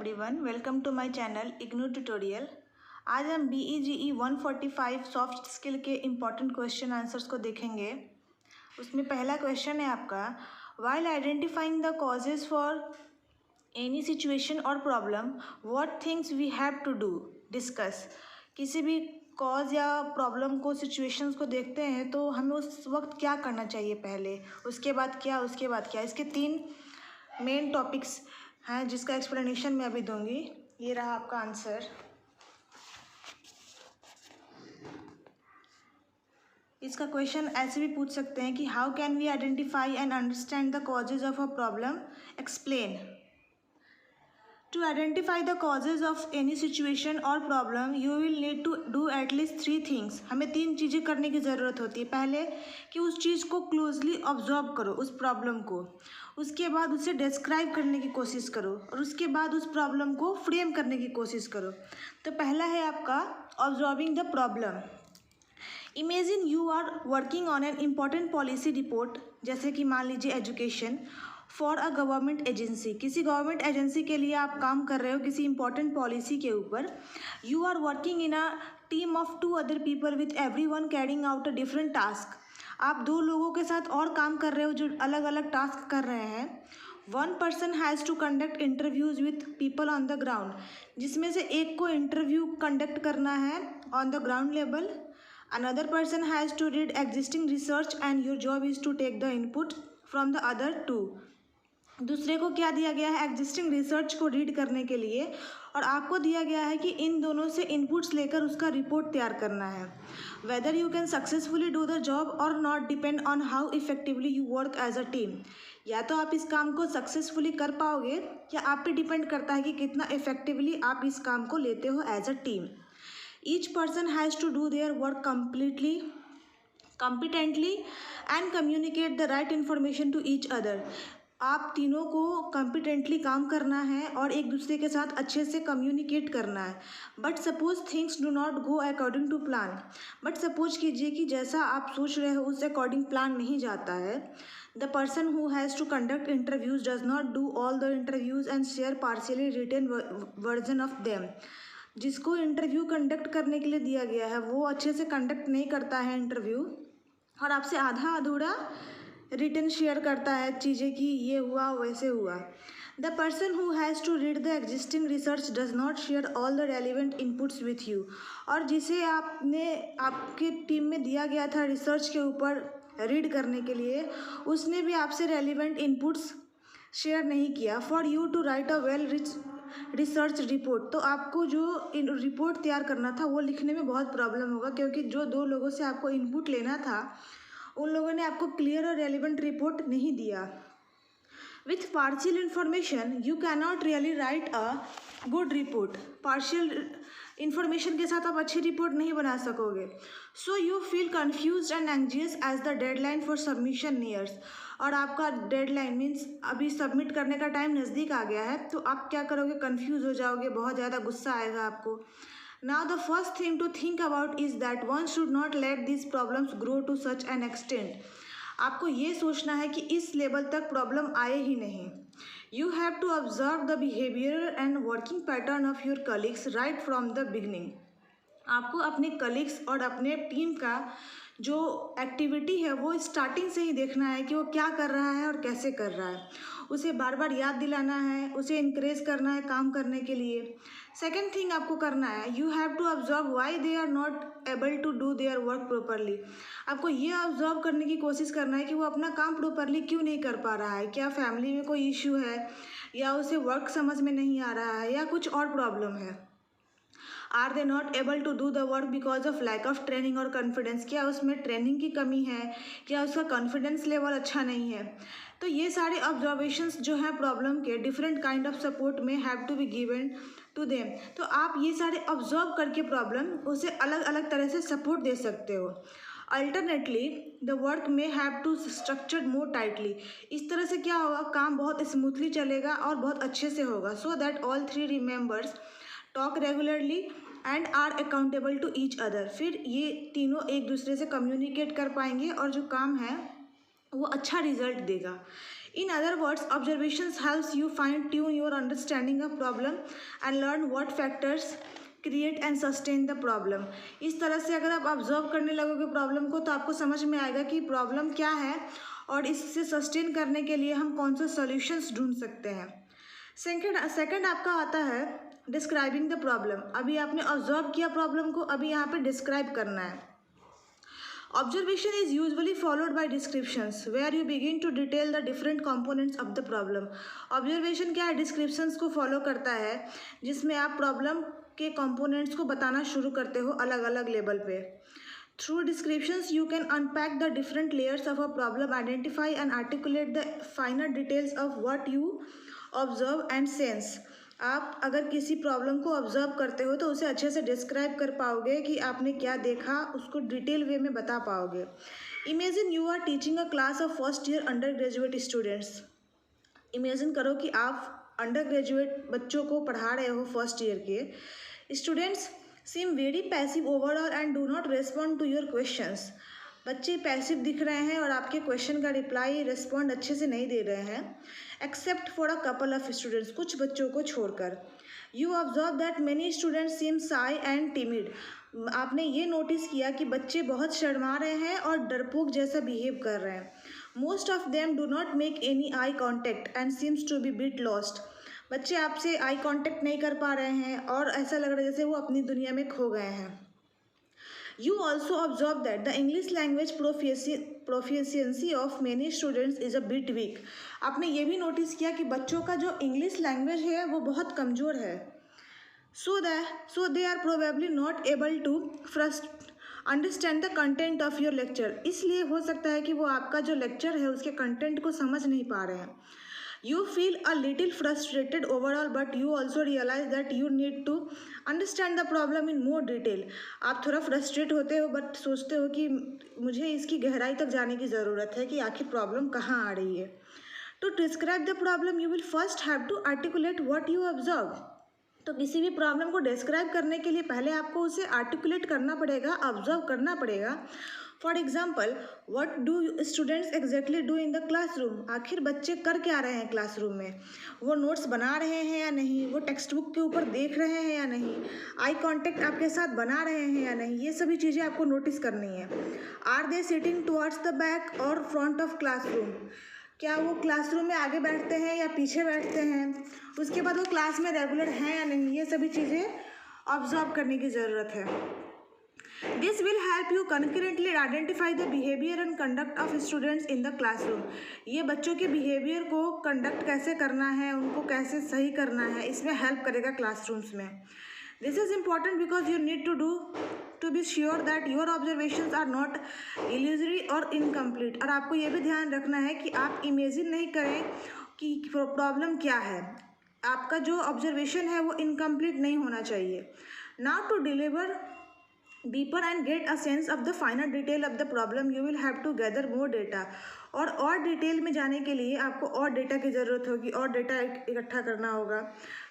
Everyone, welcome to my channel IGNOU tutorial. आज हम BEGE 145 soft skill के इम्पॉर्टेंट क्वेश्चन आंसर्स को देखेंगे। उसमें पहला क्वेश्चन है आपका, while identifying the causes for any situation और problem what things we have to do discuss. किसी भी कॉज या प्रॉब्लम को, सिचुएशंस को देखते हैं तो हमें उस वक्त क्या करना चाहिए, पहले उसके बाद क्या, उसके बाद क्या। इसके 3 मेन टॉपिक्स हैं जिसका एक्सप्लेनेशन मैं अभी दूंगी। ये रहा आपका आंसर। इसका क्वेश्चन ऐसे भी पूछ सकते हैं कि how can we identify and understand the causes of a problem, explain. To identify the causes of any situation or problem, you will need to do at least 3 things. हमें 3 चीज़ें करने की ज़रूरत होती है। पहले कि उस चीज़ को क्लोजली ऑब्जर्व करो, उस प्रॉब्लम को। उसके बाद उसे डिस्क्राइब करने की कोशिश करो और उसके बाद उस प्रॉब्लम को फ्रेम करने की कोशिश करो। तो पहला है आपका observing the problem. Imagine you are working on an important policy report, जैसे कि मान लीजिए education for a government agency. किसी गवर्नमेंट एजेंसी के लिए आप काम कर रहे हो, किसी इंपॉर्टेंट पॉलिसी के ऊपर। You are working in a team of 2 other people with everyone carrying out a different task. आप 2 लोगों के साथ और काम कर रहे हो जो अलग अलग टास्क कर रहे हैं। 1 person has to conduct interviews with people on the ground, जिसमें से एक को इंटरव्यू कंडक्ट करना है on the ground level. Another person has to read existing research and your job is to take the input from the other 2. दूसरे को क्या दिया गया है, एग्जिस्टिंग रिसर्च को रीड करने के लिए, और आपको दिया गया है कि इन दोनों से इनपुट्स लेकर उसका रिपोर्ट तैयार करना है। Whether you can successfully do the job और not depend on how effectively you work as a team. या तो आप इस काम को सक्सेसफुली कर पाओगे या आप पे डिपेंड करता है कि कितना इफेक्टिवली आप इस काम को लेते हो as a team. Each person has to do their work competently and communicate the right information to each other. आप तीनों को कॉम्पिटेंटली काम करना है और एक दूसरे के साथ अच्छे से कम्युनिकेट करना है। But suppose things do not go according to plan. But suppose कीजिए कि जैसा आप सोच रहे हो उस अकॉर्डिंग प्लान नहीं जाता है। The person who has to conduct interviews does not do all the interviews and share partially written version of them. जिसको इंटरव्यू कंडक्ट करने के लिए दिया गया है वो अच्छे से कंडक्ट नहीं करता है इंटरव्यू, और आपसे आधा अधूरा रिटन शेयर करता है चीज़ें कि ये हुआ वैसे हुआ। The person who has to read the existing research does not share all the relevant inputs with you. और जिसे आपके टीम में दिया गया था रिसर्च के ऊपर रीड करने के लिए, उसने भी आपसे रेलिवेंट इनपुट्स शेयर नहीं किया। For you to write a well research report, तो आपको जो रिपोर्ट तैयार करना था वो लिखने में बहुत प्रॉब्लम होगा, क्योंकि जो 2 लोगों से आपको इनपुट लेना था उन लोगों ने आपको क्लियर और रेलिवेंट रिपोर्ट नहीं दिया। With partial information you can not really write a good report. Partial information के साथ आप अच्छी रिपोर्ट नहीं बना सकोगे। So you feel confuse and anxious as the deadline for submission nears. और आपका डेडलाइन मीन्स अभी सबमिट करने का टाइम नज़दीक आ गया है, तो आप क्या करोगे, कन्फ्यूज़ हो जाओगे, बहुत ज़्यादा गुस्सा आएगा आपको। Now the first thing to think about is that one should not let these problems grow to such an extent. आपको ये सोचना है कि इस लेवल तक प्रॉब्लम आए ही नहीं। You have to observe the behavior and working pattern of your colleagues right from the beginning. आपको अपने कलीग्स और अपने टीम का जो एक्टिविटी है वो स्टार्टिंग से ही देखना है कि वो क्या कर रहा है और कैसे कर रहा है। उसे बार बार याद दिलाना है, उसे इनक्रेज करना है काम करने के लिए। सेकेंड थिंग आपको करना है, you have to observe why they are not able to do their work properly. आपको ये ऑब्जर्व करने की कोशिश करना है कि वो अपना काम प्रॉपरली क्यों नहीं कर पा रहा है। क्या फैमिली में कोई इशू है, या उसे वर्क समझ में नहीं आ रहा है, या कुछ और प्रॉब्लम है। Are they not able to do the work because of lack of training और कॉन्फिडेंस। क्या उसमें ट्रेनिंग की कमी है, क्या उसका कॉन्फिडेंस लेवल अच्छा नहीं है। तो ये सारे ऑब्जर्वेशंस जो है प्रॉब्लम के, different kind of support may have to be given to them. तो आप ये सारे ऑब्जर्व करके प्रॉब्लम उसे अलग अलग तरह से सपोर्ट दे सकते हो। Alternately the work may have to structured more tightly. इस तरह से क्या होगा, काम बहुत स्मूथली चलेगा और बहुत अच्छे से होगा। So that all 3 members talk regularly and are accountable to each other. फिर ये तीनों एक दूसरे से कम्युनिकेट कर पाएंगे और जो काम है वो अच्छा रिजल्ट देगा। In other words, observations helps you fine tune your understanding of problem and learn what factors create and sustain the problem. इस तरह से अगर आप ऑब्जर्व करने लगोगे प्रॉब्लम को तो आपको समझ में आएगा कि प्रॉब्लम क्या है और इससे सस्टेन करने के लिए हम कौन से सॉल्यूशंस ढूंढ सकते हैं। सेकंड आपका आता है डिस्क्राइबिंग द प्रॉब्लम। अभी आपने ऑब्जर्व किया प्रॉब्लम को, अभी यहाँ पे डिस्क्राइब करना है। Observation is usually followed by descriptions where you begin to detail the different components of the problem. Observation क्या है? Descriptions को follow करता है जिसमें आप problem के components को बताना शुरू करते हो अलग अलग लेवल पे। Through descriptions you can unpack the different layers of a problem, identify and articulate the finer details of what you observe and sense. आप अगर किसी प्रॉब्लम को ऑब्जर्व करते हो तो उसे अच्छे से डिस्क्राइब कर पाओगे कि आपने क्या देखा, उसको डिटेल वे में बता पाओगे। Imagine you are teaching a class of first year undergraduate students. Imagine करो कि आप अंडर ग्रेजुएट बच्चों को पढ़ा रहे हो, फर्स्ट ईयर के students seem very passive overall and do not respond to your questions. बच्चे पैसिव दिख रहे हैं और आपके क्वेश्चन का रिप्लाई रिस्पॉन्ड अच्छे से नहीं दे रहे हैं, except for a couple of students, कुछ बच्चों को छोड़कर। You observe that many students seem shy and timid. आपने ये नोटिस किया कि बच्चे बहुत शर्मा रहे हैं और डरपोक जैसा बिहेव कर रहे हैं। Most of them do not make any eye contact and seems to be bit lost. बच्चे आपसे आई कॉन्टैक्ट नहीं कर पा रहे हैं और ऐसा लग रहा है जैसे वो अपनी दुनिया में खो गए हैं। You also observe that the English language proficiency of many students is a bit weak. आपने ये भी नोटिस किया कि बच्चों का जो इंग्लिश लैंग्वेज है वो बहुत कमज़ोर है। So they are probably not able to understand the content of your lecture. इसलिए हो सकता है कि वो आपका जो लेक्चर है उसके कंटेंट को समझ नहीं पा रहे हैं। You feel a little frustrated overall, but you also realize that you need to understand the problem in more detail. आप थोड़ा फ्रस्ट्रेट होते हो बट सोचते हो कि मुझे इसकी गहराई तक जाने की ज़रूरत है कि आखिर प्रॉब्लम कहाँ आ रही है। To describe the problem, you will first have to articulate what you observe. तो किसी भी प्रॉब्लम को डिस्क्राइब करने के लिए पहले आपको उसे आर्टिकुलेट करना पड़ेगा, ऑब्जर्व करना पड़ेगा। For example, what do students exactly do in the classroom. आखिर बच्चे कर क्या रहे हैं क्लासरूम में? वो नोट्स बना रहे हैं या नहीं, वो टेक्स्ट बुक के ऊपर देख रहे हैं या नहीं, आई कॉन्टेक्ट आपके साथ बना रहे हैं या नहीं, ये सभी चीज़ें आपको नोटिस करनी है। Are they sitting towards the back और फ्रंट ऑफ क्लासरूम। क्या वो क्लासरूम में आगे बैठते हैं या पीछे बैठते हैं? उसके बाद वो क्लास में रेगुलर हैं या नहीं, ये सभी चीज़ें ऑब्जर्व करने की ज़रूरत है। This will help you concurrently identify the behavior and conduct of students in the classroom. ये बच्चों के बिहेवियर को कंडक्ट कैसे करना है, उनको कैसे सही करना है, इसमें हेल्प करेगा क्लासरूम्स में। This is important because you need to be sure that your observations are not illusory or incomplete. और आपको ये भी ध्यान रखना है कि आप इमेजिन नहीं करें कि प्रॉब्लम क्या है। आपका जो ऑब्जर्वेशन है वो इनकम्प्लीट नहीं होना चाहिए। Now to deliver deeper and get a sense of the finer detail of the problem, you will have to gather more data. और डिटेल में जाने के लिए आपको और डेटा की ज़रूरत होगी, और डेटा इकट्ठा करना होगा।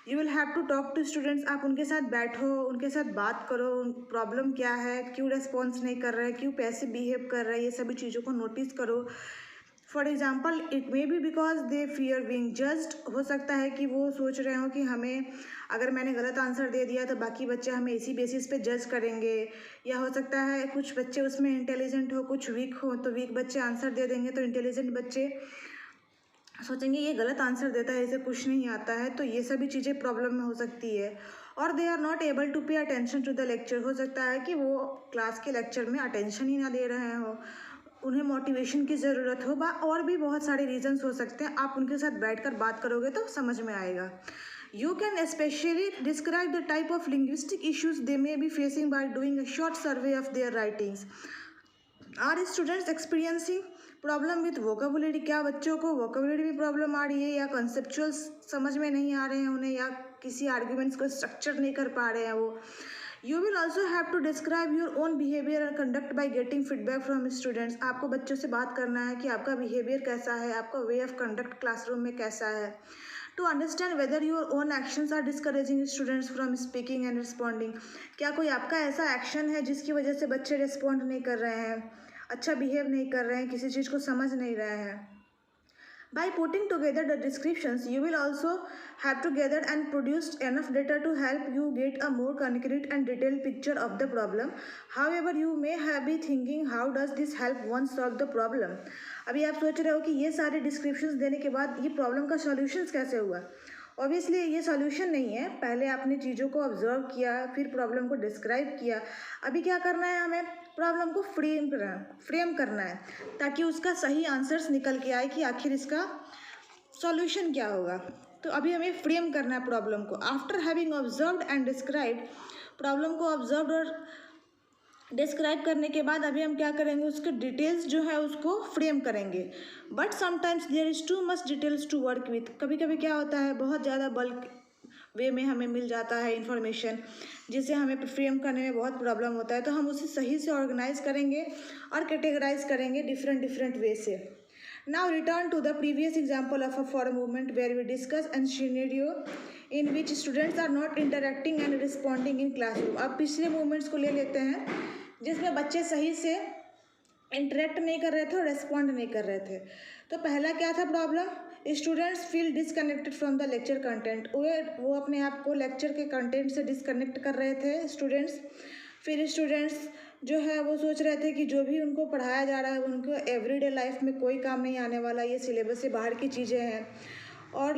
You will have to talk to students. आप उनके साथ बैठो, उनके साथ बात करो, प्रॉब्लम क्या है, क्यों रेस्पॉन्स नहीं कर रहे हैं, क्यों पैसे बिहेव कर रहे हैं, ये सभी चीज़ों को नोटिस करो। For example, it may be because they fear being judged. हो सकता है कि वो सोच रहे हो कि हमें, अगर मैंने गलत आंसर दे दिया तो बाकी बच्चे हमें इसी बेसिस पे जज करेंगे। या हो सकता है कुछ बच्चे उसमें इंटेलिजेंट हो, कुछ वीक हो, तो वीक बच्चे आंसर दे देंगे तो इंटेलिजेंट बच्चे सोचेंगे ये गलत आंसर देता है, इसे कुछ नहीं आता है। तो ये सभी चीज़ें प्रॉब्लम में हो सकती है। और they are not able to pay attention to the lecture. हो सकता है कि वो क्लास के लेक्चर में अटेंशन ही ना दे रहे हो, उन्हें मोटिवेशन की ज़रूरत हो, और भी बहुत सारे रीजंस हो सकते हैं। आप उनके साथ बैठकर बात करोगे तो समझ में आएगा। You can especially describe the type of linguistic issues they may be facing by doing a short survey of their writings. Are students experiencing problem with vocabulary? क्या बच्चों को वोकेबुलरी में प्रॉब्लम आ रही है, या कंसेप्चुअल्स समझ में नहीं आ रहे हैं उन्हें, या किसी आर्ग्यूमेंट्स को स्ट्रक्चर नहीं कर पा रहे हैं वो। You will also have to describe your own behavior and conduct by getting feedback from students. आपको बच्चों से बात करना है कि आपका बिहेवियर कैसा है, आपका वे ऑफ कंडक्ट क्लासरूम में कैसा है। To understand whether your own actions are discouraging students from speaking and responding. क्या कोई आपका ऐसा एक्शन है जिसकी वजह से बच्चे रिस्पॉन्ड नहीं कर रहे हैं, अच्छा बिहेव नहीं कर रहे हैं, किसी चीज़ को समझ नहीं रहे हैं। By putting together the descriptions, you will also have to gather and produce enough data to help you get a more concrete and detailed picture of the problem. However, you may have been thinking, how does this help one solve the problem? अभी आप सोच रहे हो कि ये सारे descriptions देने के बाद ये प्रॉब्लम का सॉल्यूशंस कैसे हुआ। ऑब्वियसली ये सॉल्यूशन नहीं है, पहले आपने चीज़ों को ऑब्जर्व किया, फिर प्रॉब्लम को डिस्क्राइब किया। अभी क्या करना है, हमें प्रॉब्लम को फ्रेम करना है ताकि उसका सही आंसर्स निकल के आए कि आखिर इसका सॉल्यूशन क्या होगा। तो अभी हमें फ्रेम करना है प्रॉब्लम को। After having observed and described, problem को ऑब्जर्व और डिस्क्राइब करने के बाद अभी हम क्या करेंगे, उसके डिटेल्स जो है उसको फ्रेम करेंगे। But sometimes there is too much details to work with. कभी कभी क्या होता है, बहुत ज़्यादा बल्क वे में हमें मिल जाता है इन्फॉर्मेशन, जिसे हमें फ्रेम करने में बहुत प्रॉब्लम होता है। तो हम उसे सही से ऑर्गेनाइज करेंगे और कैटेगराइज करेंगे डिफरेंट वे से। Now return to the previous example of a forum movement where we discuss and scenario in which students are not interacting and responding in classroom. अब पिछले मूवमेंट्स को ले लेते हैं जिसमें बच्चे सही से इंटरेक्ट नहीं कर रहे थे और रेस्पॉन्ड नहीं कर रहे थे। तो पहला क्या था problem, students feel disconnected from the lecture content. वो अपने आप को लेक्चर के कंटेंट से डिसकनेक्ट कर रहे थे स्टूडेंट्स। फिर स्टूडेंट्स जो है वो सोच रहे थे कि जो भी उनको पढ़ाया जा रहा है उनको एवरीडे लाइफ में कोई काम नहीं आने वाला, ये सिलेबस से बाहर की चीज़ें हैं। और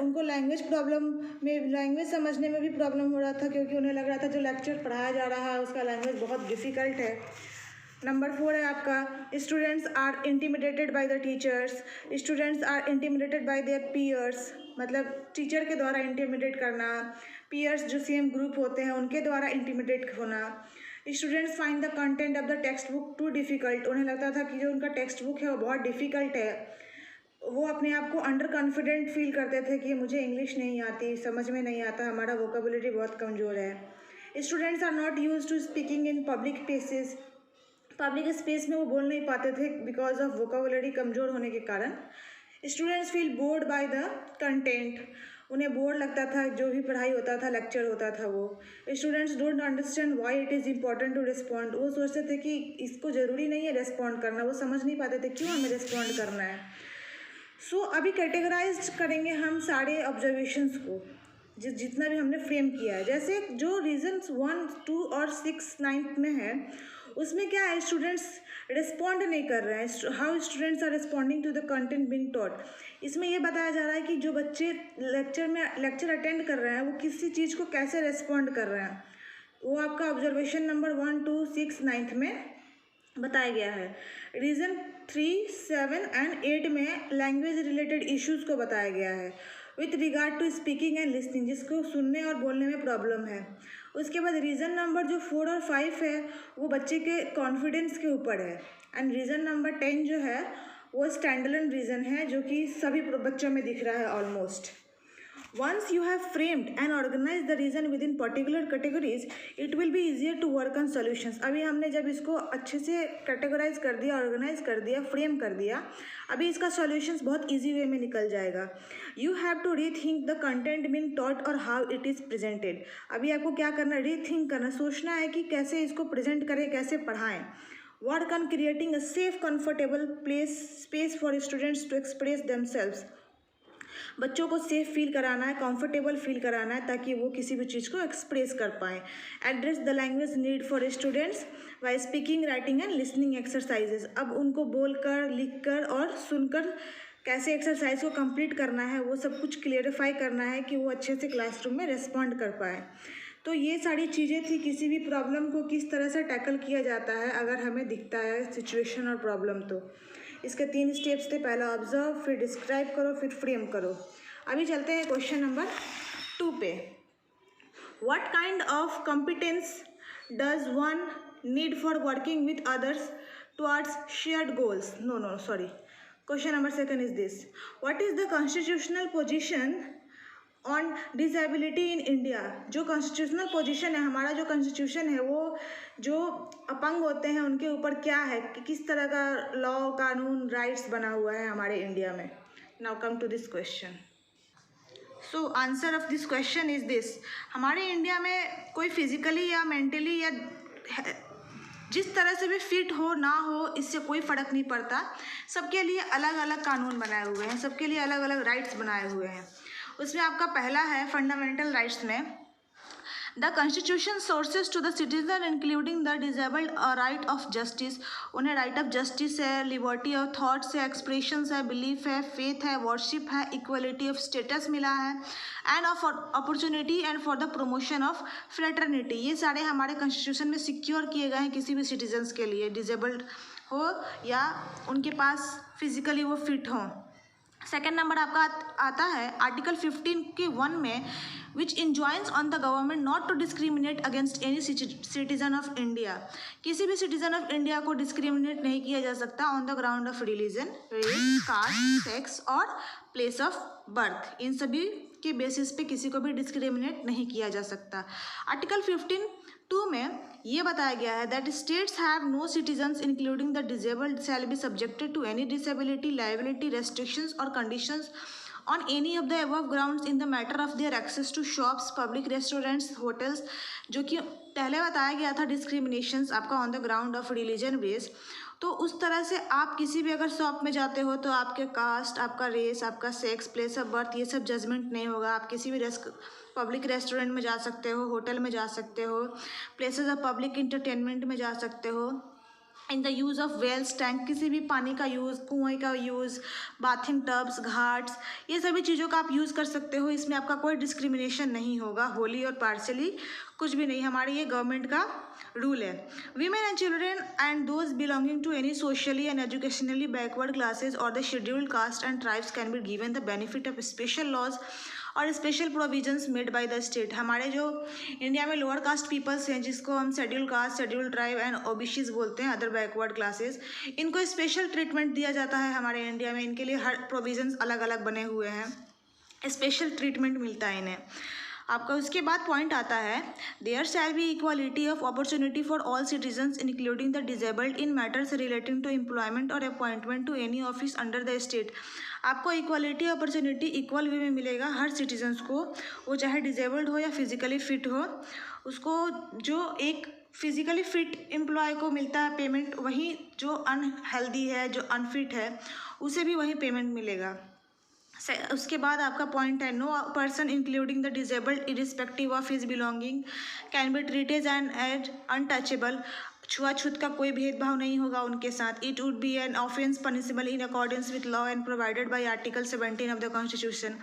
उनको लैंग्वेज प्रॉब्लम में, लैंग्वेज समझने में भी प्रॉब्लम हो रहा था, क्योंकि उन्हें लग रहा था जो लेक्चर पढ़ाया जा रहा है उसका लैंग्वेज बहुत डिफ़िकल्ट है। नंबर 4 है आपका, students are intimidated by the teachers. Students are intimidated by their peers, मतलब टीचर के द्वारा इंटिमिडेट करना, पीयर्स जो सेम ग्रुप होते हैं उनके द्वारा इंटिमिडेट होना। Students find the content of the text book too difficult. उन्हें लगता था कि जो उनका टेक्स्ट बुक है वो बहुत डिफ़िकल्ट है। वो अपने आप को अंडर कॉन्फिडेंट फील करते थे कि मुझे इंग्लिश नहीं आती, समझ में नहीं आता, हमारा वोकेबुलरी बहुत कमज़ोर है। Students are not used to speaking in public places. Public space में वो बोल नहीं पाते थे बिकॉज ऑफ वोकेबुलरी कमज़ोर होने के कारण। Students feel bored by the content. उन्हें बोर लगता था, जो भी पढ़ाई होता था, लेक्चर होता था वो। Students don't understand why it is important to respond. वो सोचते थे कि इसको ज़रूरी नहीं है रिस्पॉन्ड करना, वो समझ नहीं पाते थे क्यों हमें रिस्पॉन्ड करना है। सो अभी कैटेगराइज करेंगे हम सारे ऑब्जर्वेशंस को, जितना भी हमने फ्रेम किया है। जैसे जो रीजन्स 1, 2 और 6, 9 में है उसमें क्या है, स्टूडेंट्स रिस्पॉन्ड नहीं कर रहे हैं। How students are responding to the content being taught. इसमें ये बताया जा रहा है कि जो बच्चे लेक्चर अटेंड कर रहे हैं वो किसी चीज़ को कैसे रिस्पॉन्ड कर रहे हैं। वो आपका ऑब्जर्वेशन नंबर 1, 2, 6, 9 में बताया गया है। रीज़न 3, 7 एंड 8 में लैंग्वेज रिलेटेड इश्यूज़ को बताया गया है with regard to speaking and listening, जिसको सुनने और बोलने में प्रॉब्लम है। उसके बाद रीज़न नंबर जो 4 और 5 है वो बच्चे के कॉन्फिडेंस के ऊपर है। एंड रीज़न नंबर 10 जो है वो स्टैंडअलोन रीज़न है, जो कि सभी बच्चों में दिख रहा है almost. Once you have framed and organized the reason within particular categories, it will be easier to work on solutions. अभी हमने जब इसको अच्छे से कैटेगराइज कर दिया, ऑर्गेनाइज कर दिया, फ्रेम कर दिया, अभी इसका सॉल्यूशंस बहुत इजी वे में निकल जाएगा। You have to rethink the content being taught और हाउ इट इज़ प्रेजेंटेड। अभी आपको क्या करना है, रीथिंक करना, सोचना है कि कैसे इसको प्रेजेंट करें, कैसे पढ़ाएं। Work on creating a safe comfortable space for students to express themselves. बच्चों को सेफ फील कराना है, कंफर्टेबल फील कराना है, ताकि वो किसी भी चीज़ को एक्सप्रेस कर पाएँ। Address the language need for students by speaking, writing and listening exercises. अब उनको बोलकर, लिखकर और सुनकर कैसे एक्सरसाइज को कंप्लीट करना है वो सब कुछ क्लियरिफाई करना है कि वो अच्छे से क्लासरूम में रिस्पॉन्ड कर पाए। तो ये सारी चीज़ें थी, किसी भी प्रॉब्लम को किस तरह से टैकल किया जाता है अगर हमें दिखता है सिचुएशन और प्रॉब्लम। तो इसके 3 स्टेप्स थे, पहला ऑब्जर्व, फिर डिस्क्राइब करो, फिर फ्रेम करो। अभी चलते हैं क्वेश्चन नंबर 2 पे। What kind of competence does one need for working with others towards shared goals? No sorry, question number 2 is this, what is the constitutional position on disability in India? जो constitutional position है, हमारा जो constitution है वो जो अपंग होते हैं उनके ऊपर क्या है, कि किस तरह का लॉ, कानून, राइट्स बना हुआ है हमारे इंडिया में। Now come to this question. So answer of this question is this, हमारे इंडिया में कोई फिजिकली या मेंटली या जिस तरह से भी फिट हो ना हो इससे कोई फ़र्क नहीं पड़ता, सबके लिए अलग अलग कानून बनाए हुए हैं, सबके लिए अलग अलग राइट्स बनाए हुए हैं। उसमें आपका पहला है फंडामेंटल राइट्स में, the constitution sources to the citizen including the disabled right of justice. उन्हें राइट ऑफ जस्टिस है, लिबर्टी ऑफ थॉट्स है, एक्सप्रेशंस है, बिलीफ है, फेथ है, वर्शिप है, इक्वलिटी ऑफ स्टेटस मिला है, and of opportunity and for the promotion of fraternity. ये सारे हमारे कॉन्स्टिट्यूशन में सिक्योर किए गए हैं किसी भी सिटीजन्स के लिए, डिजेबल्ड हो या उनके पास फिजिकली वो फिट हों। सेकेंड नंबर आपका आता है आर्टिकल 15 के 1 में, which enjoins on the government not to discriminate against any citizen of India. किसी भी सिटीजन ऑफ इंडिया को डिस्क्रिमिनेट नहीं किया जा सकता on the ground of religion, race, caste, sex और प्लेस ऑफ बर्थ। इन सभी के बेसिस पे किसी को भी डिस्क्रिमिनेट नहीं किया जा सकता। आर्टिकल 15(2) में ये बताया गया है that states have no citizens including the disabled shall be subjected to any disability, liability, restrictions और conditions on any of the above grounds in the matter of their access to shops, public restaurants, hotels। जो कि पहले बताया गया था discriminations आपका on the ground of religion base. तो उस तरह से आप किसी भी अगर शॉप में जाते हो तो आपके कास्ट, आपका रेस, आपका सेक्स, प्लेस ऑफ बर्थ, ये सब जजमेंट नहीं होगा। आप किसी भी पब्लिक रेस्टोरेंट में जा सकते हो, होटल में जा सकते हो, प्लेसेस ऑफ पब्लिक इंटरटेनमेंट में जा सकते हो। In the use of wells, tank, किसी भी पानी का यूज़, कुएँ का यूज़, बाथिंग टब्स, घाट्स, ये सभी चीज़ों का आप यूज़ कर सकते हो। इसमें आपका कोई डिस्क्रिमिनेशन नहीं होगा, होली और पार्शली कुछ भी नहीं। हमारे ये गवर्नमेंट का रूल है। Women and children and those belonging to any socially and educationally backward classes और the scheduled caste and tribes can be given the benefit of special laws और special provisions made by the state. हमारे जो India में lower caste peoples हैं, जिसको हम schedule caste, schedule tribe and OBCs बोलते हैं, अदर बैकवर्ड क्लासेस, इनको स्पेशल ट्रीटमेंट दिया जाता है हमारे इंडिया में। इनके लिए हर प्रोविजंस अलग अलग बने हुए हैं, स्पेशल ट्रीटमेंट मिलता है इन्हें। आपका उसके बाद पॉइंट आता है there shall be equality of opportunity for all citizens including the disabled in matters relating to employment और appointment to any office under the state. आपको इक्वालिटी अपॉर्चुनिटी इक्वल वे में मिलेगा हर सिटीजन्स को, वो चाहे डिजेबल्ड हो या फिजिकली फिट हो। उसको जो एक फिजिकली फिट एम्प्लॉय को मिलता है पेमेंट, वहीं जो अनहेल्दी है, जो अनफिट है, उसे भी वही पेमेंट मिलेगा। उसके बाद आपका पॉइंट है no person including the disabled irrespective of his belonging can be treated as untouchable. छुआछूत का कोई भेदभाव नहीं होगा उनके साथ। It would be an offence punishable in accordance with law and provided by article 17 of the constitution.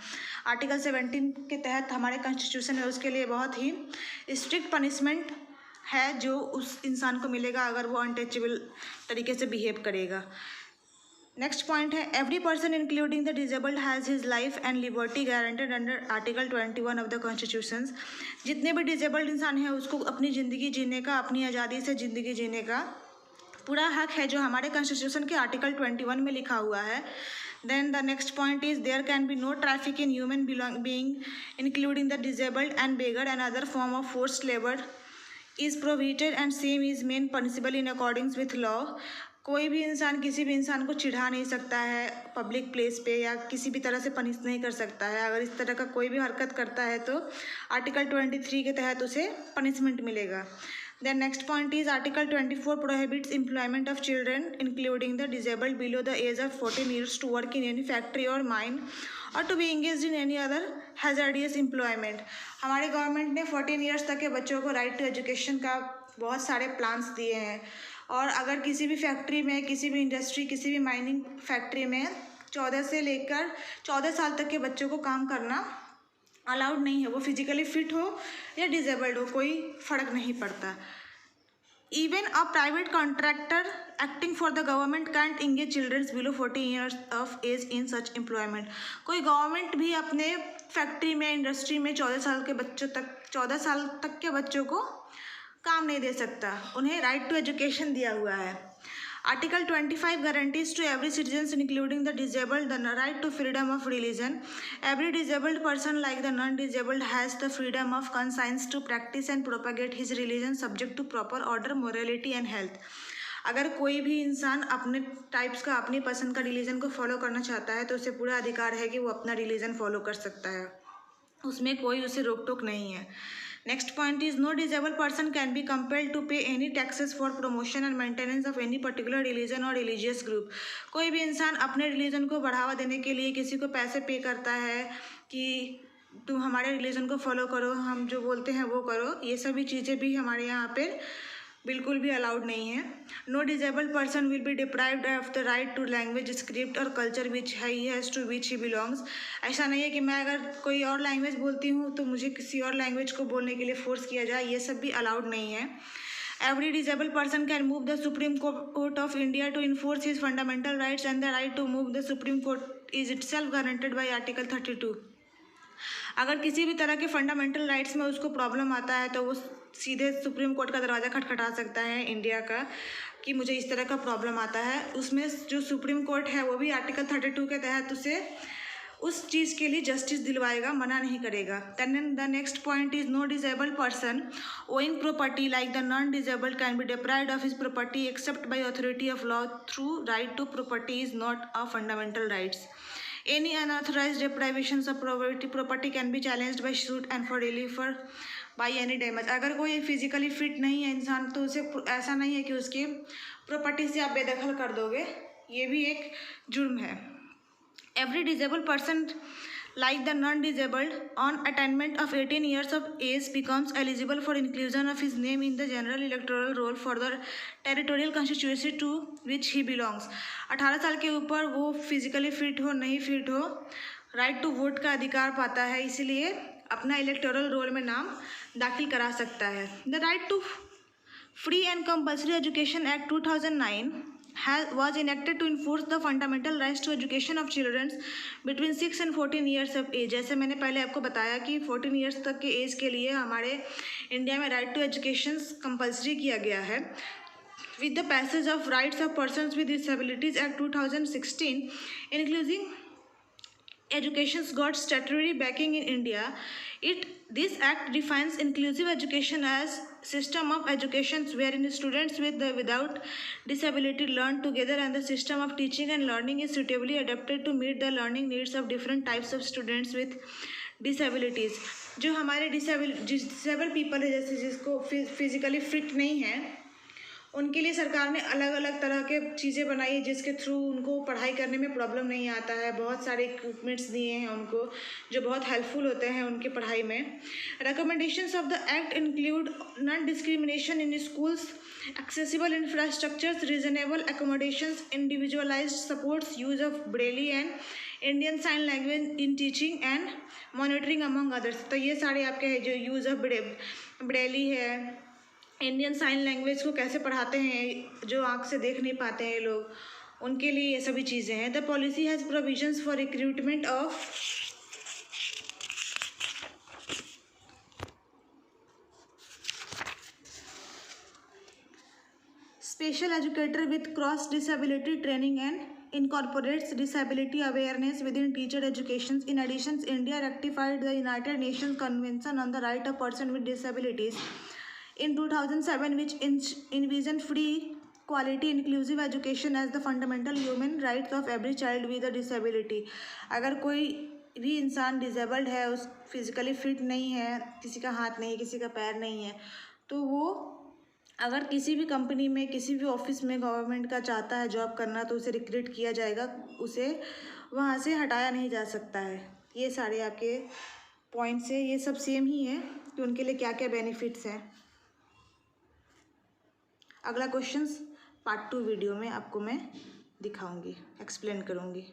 Article 17 के तहत हमारे कॉन्स्टिट्यूशन है, उसके लिए बहुत ही स्ट्रिक्ट पनिशमेंट है जो उस इंसान को मिलेगा अगर वो अनटचेबल तरीके से बिहेव करेगा। नेक्स्ट पॉइंट है every person including the disabled has his life and liberty guaranteed under article 21 of the constitution. जितने भी डिजेबल्ड इंसान हैं उसको अपनी ज़िंदगी जीने का, अपनी आज़ादी से ज़िंदगी जीने का पूरा हक है, जो हमारे कॉन्स्टिट्यूशन के आर्टिकल 21 में लिखा हुआ है। Then the next point is there can be no traffic in human being including the disabled and beggar and other form of forced labour is prohibited and same is main punishable in accordings with law. कोई भी इंसान किसी भी इंसान को चिढ़ा नहीं सकता है पब्लिक प्लेस पे, या किसी भी तरह से पनिश नहीं कर सकता है। अगर इस तरह का कोई भी हरकत करता है तो आर्टिकल 23 के तहत उसे पनिशमेंट मिलेगा। Then next point is article 24 prohibits employment of children including the disabled below the age of 14 years to work in any factory और माइन और to be engage in any other hazardous employment. हमारे government ने 14 years तक के बच्चों को right to education का बहुत सारे प्लान्स दिए हैं, और अगर किसी भी फैक्ट्री में, किसी भी इंडस्ट्री, किसी भी माइनिंग फैक्ट्री में 14 से लेकर 14 साल तक के बच्चों को काम करना अलाउड नहीं है, वो फिजिकली फिट हो या डिजेबल्ड हो, कोई फ़र्क नहीं पड़ता। Even a private contractor acting for the government can't engage childrens below 14 years of age in such employment. कोई गवर्नमेंट भी अपने फैक्ट्री में, इंडस्ट्री में 14 साल तक के बच्चों को काम नहीं दे सकता। उन्हें राइट टू एजुकेशन दिया हुआ है। Article 25 guarantees to every citizen including the disabled the right to freedom of religion. Every disabled person like the non disabled has the freedom of conscience to practise and propagate his religion subject to proper order, morality and health. अगर कोई भी इंसान अपने types का, अपनी पसंद का religion को फॉलो करना चाहता है तो उसे पूरा अधिकार है कि वो अपना रिलीजन फॉलो कर सकता है, उसमें कोई उसे रोक टोक नहीं है। Next point is no disable person can be compelled to pay any taxes for promotion and maintenance of any particular religion और रिलीजियस ग्रुप। कोई भी इंसान अपने रिलीजन को बढ़ावा देने के लिए किसी को पैसे पे करता है कि तुम हमारे रिलीजन को फॉलो करो, हम जो बोलते हैं वो करो, ये सभी चीज़ें भी हमारे यहाँ पे बिल्कुल भी अलाउड नहीं है। No disable person will be deprived of the right to language, script और culture which he has to which he belongs. ऐसा नहीं है कि मैं अगर कोई और लैंग्वेज बोलती हूँ तो मुझे किसी और लैंग्वेज को बोलने के लिए फोर्स किया जाए, ये सब भी अलाउड नहीं है। Every disabled person can move the Supreme Court of India to enforce his fundamental rights, and the right to move the Supreme Court is itself guaranteed by Article 32. अगर किसी भी तरह के फंडामेंटल राइट्स में उसको problem आता है तो वो सीधे सुप्रीम कोर्ट का दरवाज़ा खटखटा सकता है इंडिया का, कि मुझे इस तरह का प्रॉब्लम आता है। उसमें जो सुप्रीम कोर्ट है वो भी आर्टिकल 32 के तहत उसे उस चीज़ के लिए जस्टिस दिलवाएगा, मना नहीं करेगा। Then the next point is no disabled person owing property like the non disabled can be deprived of his property except by authority of law through right to property is not a fundamental rights. Any unauthorized deprivations of property can be challenged by suit and for relief by any damage। अगर कोई physically fit नहीं है इंसान तो उसे ऐसा नहीं है कि उसकी प्रॉपर्टी से आप बेदखल कर दोगे, ये भी एक जुर्म है। Every disabled person like the non-disabled on attainment of 18 years of age becomes eligible for inclusion of his name in the general electoral roll for the territorial constituency to which he belongs। 18 साल के ऊपर वो physically fit हो नहीं fit हो right to vote का अधिकार पाता है, इसलिए अपना इलेक्टोरल रोल में नाम दाखिल करा सकता है। The right to free and compulsory education act 2009 was enacted to enforce the fundamental rights to education of children between 6 and 14 years of age। जैसे मैंने पहले आपको बताया कि 14 years तक के एज के लिए हमारे इंडिया में राइट टू एजुकेशन कंपल्सरी किया गया है। With the passage of Rights of Persons with Disabilities Act 2016, including education's got statutory backing in India. This act defines inclusive education as system of education wherein students without disability learn together, and the system of teaching and learning is suitably adapted to meet the learning needs of different types of students with disabilities। जो हमारे disable people है, जैसे जिसको physically fit नहीं है, उनके लिए सरकार ने अलग अलग तरह के चीज़ें बनाई है जिसके थ्रू उनको पढ़ाई करने में प्रॉब्लम नहीं आता है। बहुत सारे इक्विपमेंट्स दिए हैं उनको जो बहुत हेल्पफुल होते हैं उनकी पढ़ाई में। Recommendations of the act include non discrimination in schools, accessible infrastructures, reasonable accommodations, individualised supports, use of Braille and Indian sign language in teaching and monitoring among others. तो ये सारे आपके हैं, जो यूज़ ऑफ ब्रेली है, Indian sign language को कैसे पढ़ाते हैं जो आँख से देख नहीं पाते हैं लोग, उनके लिए ये सभी चीज़ें हैं। The policy has provisions for recruitment of special educator with cross disability training and incorporates disability awareness within teacher education. In addition, India ratified the United Nations Convention on the Right of Persons with Disabilities in 2007, which envisioned free, quality, inclusive education as the fundamental human rights of every child with a disability। अगर कोई भी इंसान disabled है, उस physically fit नहीं है, किसी का हाथ नहीं, किसी का पैर नहीं है, तो वो अगर किसी भी कंपनी में, किसी भी ऑफिस में गवर्नमेंट का चाहता है जॉब करना, तो उसे रिक्रूट किया जाएगा, उसे वहाँ से हटाया नहीं जा सकता है। ये सारे आपके पॉइंट्स हैं, ये सब सेम ही है कि उनके लिए क्या क्या बेनिफिट्स हैं। अगला क्वेश्चंस पार्ट 2 वीडियो में आपको मैं दिखाऊंगी, एक्सप्लेन करूंगी।